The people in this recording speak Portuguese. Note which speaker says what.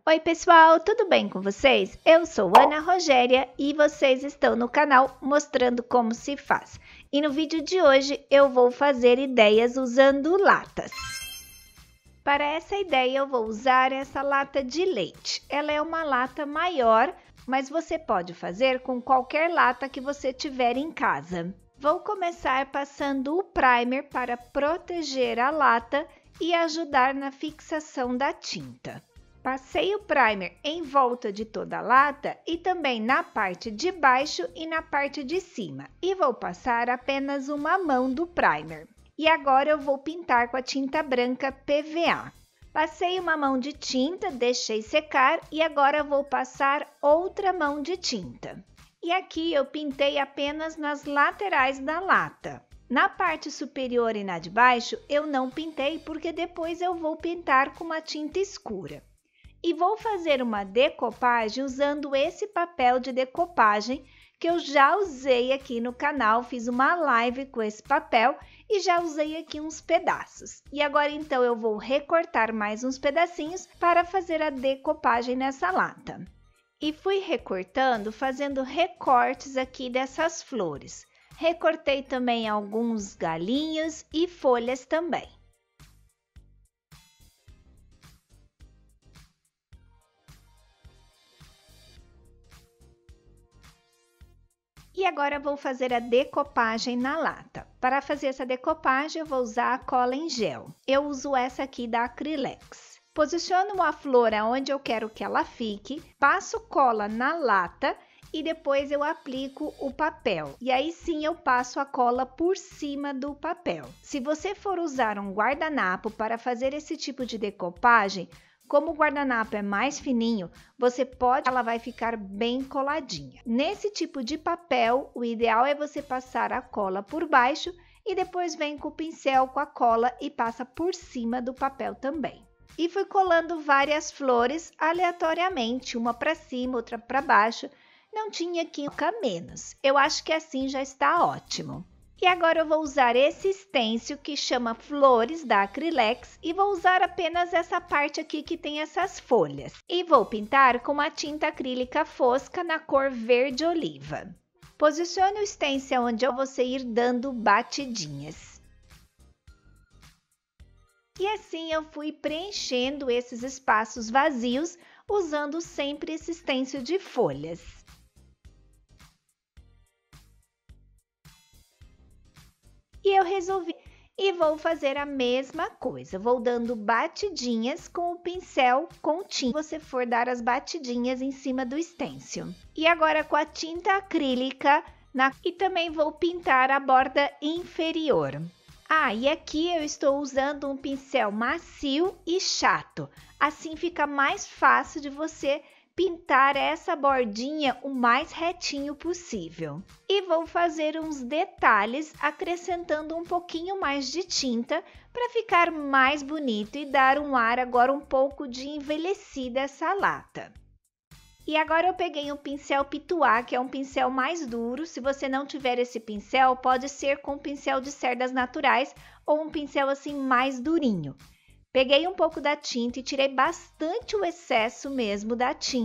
Speaker 1: Oi pessoal, tudo bem com vocês? Eu sou Ana Rogéria e vocês estão no canal mostrando como se faz. E no vídeo de hoje eu vou fazer ideias usando latas. Para essa ideia eu vou usar essa lata de leite. Ela é uma lata maior, mas você pode fazer com qualquer lata que você tiver em casa. Vou começar passando o primer para proteger a lata e ajudar na fixação da tinta. Passei o primer em volta de toda a lata e também na parte de baixo e na parte de cima. E vou passar apenas uma mão do primer. E agora eu vou pintar com a tinta branca PVA. Passei uma mão de tinta, deixei secar e agora vou passar outra mão de tinta. E aqui eu pintei apenas nas laterais da lata. Na parte superior e na de baixo eu não pintei porque depois eu vou pintar com uma tinta escura. E vou fazer uma decopagem usando esse papel de decopagem que eu já usei aqui no canal, fiz uma live com esse papel e já usei aqui uns pedaços. E agora então eu vou recortar mais uns pedacinhos para fazer a decopagem nessa lata. E fui recortando, fazendo recortes aqui dessas flores. Recortei também alguns galinhos e folhas também. E agora vou fazer a decopagem na lata. Para fazer essa decopagem eu vou usar a cola em gel. Eu uso essa aqui da Acrylex. Posiciono a flor aonde eu quero que ela fique, passo cola na lata e depois eu aplico o papel. E aí sim eu passo a cola por cima do papel. Se você for usar um guardanapo para fazer esse tipo de decopagem, como o guardanapo é mais fininho, ela vai ficar bem coladinha. Nesse tipo de papel, o ideal é você passar a cola por baixo e depois vem com o pincel com a cola e passa por cima do papel também. E fui colando várias flores aleatoriamente, uma para cima, outra para baixo. Não tinha aqui menos. Eu acho que assim já está ótimo. E agora eu vou usar esse stencil que chama Flores da Acrylex e vou usar apenas essa parte aqui que tem essas folhas. E vou pintar com uma tinta acrílica fosca na cor verde oliva. Posicione o stencil onde você ir dando batidinhas. E assim eu fui preenchendo esses espaços vazios usando sempre esse stencil de folhas. E eu resolvi e vou fazer a mesma coisa, vou dando batidinhas com o pincel com tinta, você for dar as batidinhas em cima do stencil. E agora com a tinta acrílica e também vou pintar a borda inferior. Ah, e aqui eu estou usando um pincel macio e chato, assim fica mais fácil de você pintar essa bordinha o mais retinho possível. E vou fazer uns detalhes acrescentando um pouquinho mais de tinta para ficar mais bonito e dar um ar agora um pouco de envelhecida essa lata. E agora eu peguei um pincel Pituá, que é um pincel mais duro. Se você não tiver esse pincel, pode ser com um pincel de cerdas naturais ou um pincel assim mais durinho. Peguei um pouco da tinta e tirei bastante o excesso mesmo da tinta.